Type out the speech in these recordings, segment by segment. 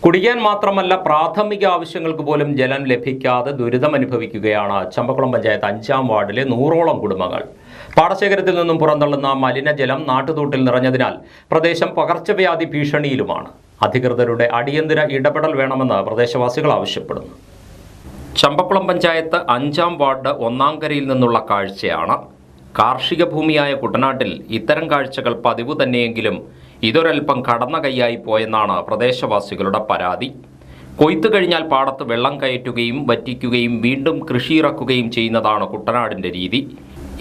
കുടിക്കാൻ മാത്രമല്ല പ്രാഥമിക ആവശ്യങ്ങൾക്ക് പോലും ജലം ലഭിക്കാതെ ദുരിതമനുഭവിക്കുകയാണ് ചമ്പക്കുളം പഞ്ചായത്ത് 5-ാം വാർഡിലെ 100ഓളം കുടുംബങ്ങൾ. പാടശേഖരത്തിൽ നിന്നും പുറന്തള്ളുന്ന മലിനജലം നാട്ടുതോട്ടിൽ നിറഞ്ഞതിനാൽ പ്രദേശം പകർച്ചവ്യാധി ഭീഷണിയിലുമാണ്. അധികൃതരുടെ അടിയന്തര ഇടപെടൽ വേണമെന്ന് പ്രദേശവാസികൾ ആവശ്യപ്പെടുന്നു. ചമ്പക്കുളം പഞ്ചായത്ത് 5-ാം വാർഡ് ഒന്നാംകരയിൽ നിന്നുള്ള കാഴ്ചയാണ്. കാർഷിക ഭൂമിയായ കുട്ടനാട്ടിൽ ഇത്തരം കാഴ്ചകൾ പതിവ് തന്നെയെങ്കിലും ഇതൊരൽപ്പം കടന്ന കൈയായി പോയെന്നാണ് പ്രദേശവാസികളുടെ പരാതി. കൊയ്ത്തു കഴിഞ്ഞാൽ പാടത്ത് വെള്ളം കയറ്റുകയും വറ്റിക്കുകയും വീണ്ടും കൃഷിയിറക്കുകയും ചെയ്യുന്നതാണ് കുട്ടനാടിൻ്റെ രീതി.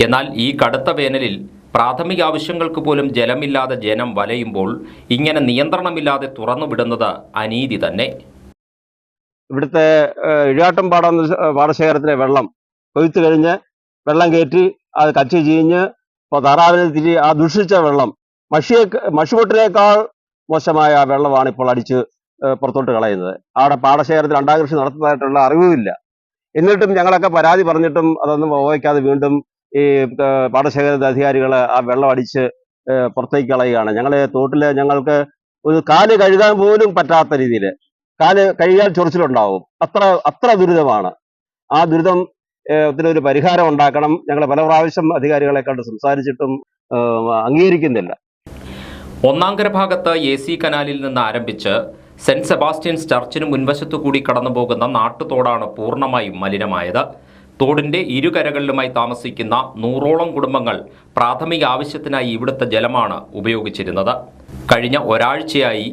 എന്നാൽ ഈ കടുത്ത വേനലിൽ പ്രാഥമിക ആവശ്യങ്ങൾക്ക് പോലും ജലമില്ലാതെ ജനം വലയുമ്പോൾ ഇങ്ങനെ നിയന്ത്രണമില്ലാതെ തുറന്നുവിടുന്നത് അനീതി തന്നെ. ഇവിടുത്തെ ഇഴാട്ടം പാടശേഖരത്തിലെ വെള്ളം കൊയ്ത്തു കഴിഞ്ഞ് വെള്ളം കയറ്റി അത് കച്ചി ചീഞ്ഞ് ഇപ്പോൾ താറാവിനെ തിരി ആ ദുഷിച്ച വെള്ളം മഷിപൊട്ടിനേക്കാൾ മോശമായ വെള്ളമാണ് ഇപ്പോൾ അടിച്ച് പുറത്തോട്ട് കളയുന്നത്. അവിടെ പാടശേഖരത്തിൽ അണ്ടാകൃഷി നടത്തുന്നതായിട്ടുള്ള അറിവുമില്ല. എന്നിട്ടും ഞങ്ങളൊക്കെ പരാതി പറഞ്ഞിട്ടും അതൊന്നും ഉപയോഗിക്കാതെ വീണ്ടും ഈ പാടശേഖരത്തിലെ അധികാരികൾ ആ വെള്ളം അടിച്ച് പുറത്തേക്ക് കളയുകയാണ്. തോട്ടില് ഞങ്ങൾക്ക് ഒരു കാല് കഴുകാൻ പോലും പറ്റാത്ത രീതിയിൽ കാല് കഴുകാൻ ചൊറിച്ചിലുണ്ടാവും. അത്ര ദുരിതമാണ്. ആ ദുരിതം ത്തിനൊരു പരിഹാരം ഉണ്ടാക്കണം. ഞങ്ങൾ പല പ്രാവശ്യം അധികാരികളെ കണ്ട് സംസാരിച്ചിട്ടും അംഗീകരിക്കുന്നില്ല. ഒന്നാംകര ഭാഗത്ത് AC കനാലിൽ നിന്ന് ആരംഭിച്ച് സെന്റ് സെബാസ്റ്റ്യൻസ് ചർച്ചിന് മുൻവശത്തു കൂടി കടന്നുപോകുന്ന നാട്ടുതോടാണ് പൂർണ്ണമായും മലിനമായത്. തോടിന്റെ ഇരുകരകളിലുമായി താമസിക്കുന്ന 100ഓളം കുടുംബങ്ങൾ പ്രാഥമിക ആവശ്യത്തിനായി ഇവിടുത്തെ ജലമാണ് ഉപയോഗിച്ചിരുന്നത്. കഴിഞ്ഞ ഒരാഴ്ചയായി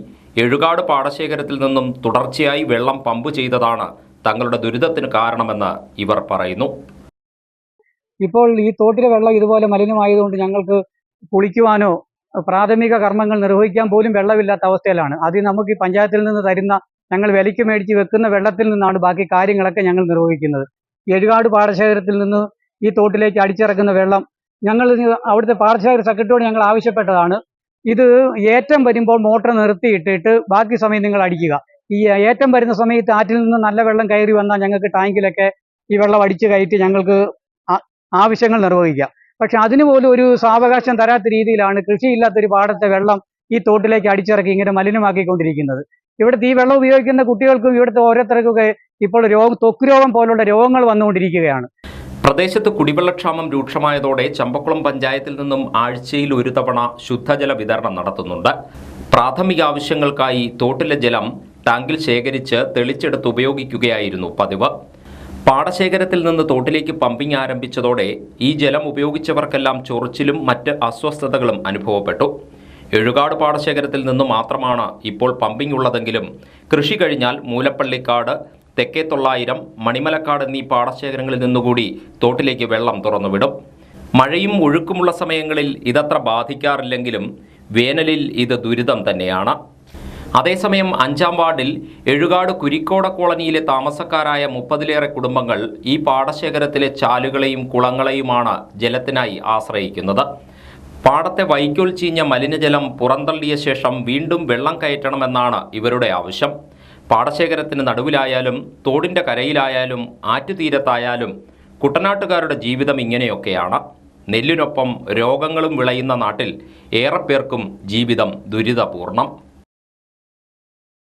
എഴുകാട് പാടശേഖരത്തിൽ നിന്നും തുടർച്ചയായി വെള്ളം പമ്പ് ചെയ്തതാണ് തങ്ങളുടെ ദുരിതത്തിന് കാരണമെന്ന് ഇവർ പറയുന്നു. ഇപ്പോൾ ഈ തോട്ടിലെ വെള്ളം ഇതുപോലെ മലിനമായതുകൊണ്ട് ഞങ്ങൾക്ക് കുളിക്കുവാനോ പ്രാഥമിക കർമ്മങ്ങൾ നിർവഹിക്കാൻ പോലും വെള്ളമില്ലാത്ത അവസ്ഥയിലാണ്. അത് നമുക്ക് ഈ പഞ്ചായത്തിൽ നിന്ന് തരുന്ന ഞങ്ങൾ വിലയ്ക്ക് മേടിച്ച് വെക്കുന്ന വെള്ളത്തിൽ നിന്നാണ് ബാക്കി കാര്യങ്ങളൊക്കെ ഞങ്ങൾ നിർവഹിക്കുന്നത്. എഴുകാട് പാടശേഖരത്തിൽ നിന്ന് ഈ തോട്ടിലേക്ക് അടിച്ചിറക്കുന്ന വെള്ളം ഞങ്ങൾ അവിടുത്തെ പാടശേഖര സെക്രട്ടറിയോട് ഞങ്ങൾ ആവശ്യപ്പെട്ടതാണ്. ഇത് ഏറ്റം വരുമ്പോൾ മോട്ടർ നിർത്തിയിട്ടിട്ട് ബാക്കി സമയം നിങ്ങൾ അടിക്കുക. ഈ ഏറ്റം വരുന്ന സമയത്ത് ആറ്റിൽ നിന്ന് നല്ല വെള്ളം കയറി വന്നാൽ ഞങ്ങൾക്ക് ടാങ്കിലൊക്കെ ഈ വെള്ളം അടിച്ചു കയറ്റി ഞങ്ങൾക്ക് ആവശ്യങ്ങൾ നിർവഹിക്കാം. പക്ഷെ അതിനുപോലും ഒരു സാവകാശം തരാത്ത രീതിയിലാണ് കൃഷിയില്ലാത്തൊരു പാടത്തെ വെള്ളം ഈ തോട്ടിലേക്ക് അടിച്ചിറക്കി ഇങ്ങനെ മലിനമാക്കിക്കൊണ്ടിരിക്കുന്നത്. ഇവിടുത്തെ ഈ വെള്ളം ഉപയോഗിക്കുന്ന കുട്ടികൾക്കും ഇവിടുത്തെ ഓരോരുത്തർക്കൊക്കെ ഇപ്പോൾ ത്വക്ക് രോഗം പോലുള്ള രോഗങ്ങൾ വന്നുകൊണ്ടിരിക്കുകയാണ്. പ്രദേശത്ത് കുടിവെള്ളക്ഷാമം രൂക്ഷമായതോടെ ചമ്പക്കുളം പഞ്ചായത്തിൽ നിന്നും ആഴ്ചയിൽ ഒരു തവണ ശുദ്ധജല വിതരണം നടത്തുന്നുണ്ട്. പ്രാഥമിക ആവശ്യങ്ങൾക്കായി തോട്ടിലെ ജലം ടാങ്കിൽ ശേഖരിച്ച് തെളിച്ചെടുത്ത് ഉപയോഗിക്കുകയായിരുന്നു പതിവ്. പാടശേഖരത്തിൽ നിന്ന് തോട്ടിലേക്ക് പമ്പിംഗ് ആരംഭിച്ചതോടെ ഈ ജലം ഉപയോഗിച്ചവർക്കെല്ലാം ചൊറിച്ചിലും മറ്റ് അസ്വസ്ഥതകളും അനുഭവപ്പെട്ടു. എഴുകാട് പാടശേഖരത്തിൽ നിന്ന് മാത്രമാണ് ഇപ്പോൾ പമ്പിംഗ് ഉള്ളതെങ്കിലും കൃഷി കഴിഞ്ഞാൽ മൂലപ്പള്ളിക്കാട്, തെക്കേ 900, മണിമലക്കാട് എന്നീ പാടശേഖരങ്ങളിൽ നിന്നുകൂടി തോട്ടിലേക്ക് വെള്ളം തുറന്നുവിടും. മഴയും ഒഴുക്കുമുള്ള സമയങ്ങളിൽ ഇതത്ര ബാധിക്കാറില്ലെങ്കിലും വേനലിൽ ഇത് ദുരിതം തന്നെയാണ്. അതേസമയം 5-ാം വാർഡിൽ എഴുകാട് കുരിക്കോട കോളനിയിലെ താമസക്കാരായ 30-ലേറെ കുടുംബങ്ങൾ ഈ പാടശേഖരത്തിലെ ചാലുകളെയും കുളങ്ങളെയുമാണ് ജലത്തിനായി ആശ്രയിക്കുന്നത്. പാടത്തെ വൈക്കോൽ ചീഞ്ഞ മലിനജലം പുറന്തള്ളിയ ശേഷം വീണ്ടും വെള്ളം കയറ്റണമെന്നാണ് ഇവരുടെ ആവശ്യം. പാടശേഖരത്തിന് നടുവിലായാലും തോടിൻ്റെ കരയിലായാലും ആറ്റുതീരത്തായാലും കുട്ടനാട്ടുകാരുടെ ജീവിതം ഇങ്ങനെയൊക്കെയാണ്. നെല്ലിനൊപ്പം രോഗങ്ങളും വിളയുന്ന നാട്ടിൽ ഏറെ പേർക്കും ജീവിതം ദുരിതപൂർണം.